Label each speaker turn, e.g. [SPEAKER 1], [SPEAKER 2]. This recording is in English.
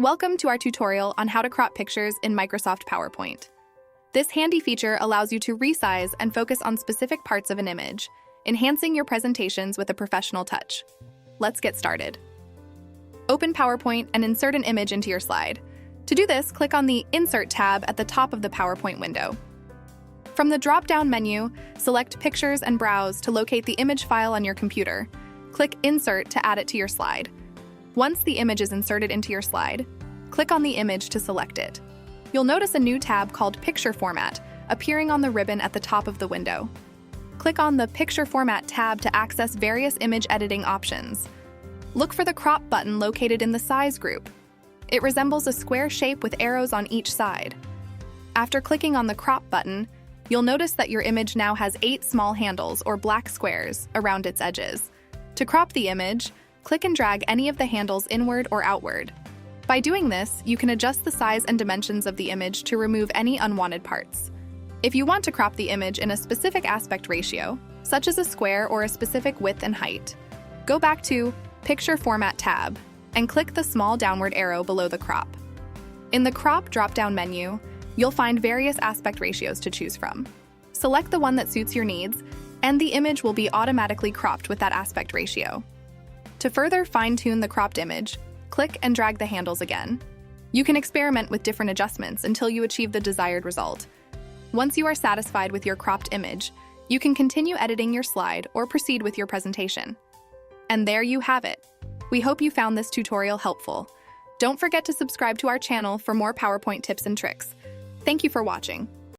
[SPEAKER 1] Welcome to our tutorial on how to crop pictures in Microsoft PowerPoint. This handy feature allows you to resize and focus on specific parts of an image, enhancing your presentations with a professional touch. Let's get started. Open PowerPoint and insert an image into your slide. To do this, click on the Insert tab at the top of the PowerPoint window. From the drop-down menu, select Pictures and browse to locate the image file on your computer. Click Insert to add it to your slide. Once the image is inserted into your slide, click on the image to select it. You'll notice a new tab called Picture Format appearing on the ribbon at the top of the window. Click on the Picture Format tab to access various image editing options. Look for the Crop button located in the Size group. It resembles a square shape with arrows on each side. After clicking on the Crop button, you'll notice that your image now has 8 small handles or black squares around its edges. To crop the image, click and drag any of the handles inward or outward. By doing this, you can adjust the size and dimensions of the image to remove any unwanted parts. If you want to crop the image in a specific aspect ratio, such as a square or a specific width and height, go back to Picture Format tab and click the small downward arrow below the crop. In the Crop drop-down menu, you'll find various aspect ratios to choose from. Select the one that suits your needs, and the image will be automatically cropped with that aspect ratio. To further fine-tune the cropped image, click and drag the handles again. You can experiment with different adjustments until you achieve the desired result. Once you are satisfied with your cropped image, you can continue editing your slide or proceed with your presentation. And there you have it. We hope you found this tutorial helpful. Don't forget to subscribe to our channel for more PowerPoint tips and tricks. Thank you for watching.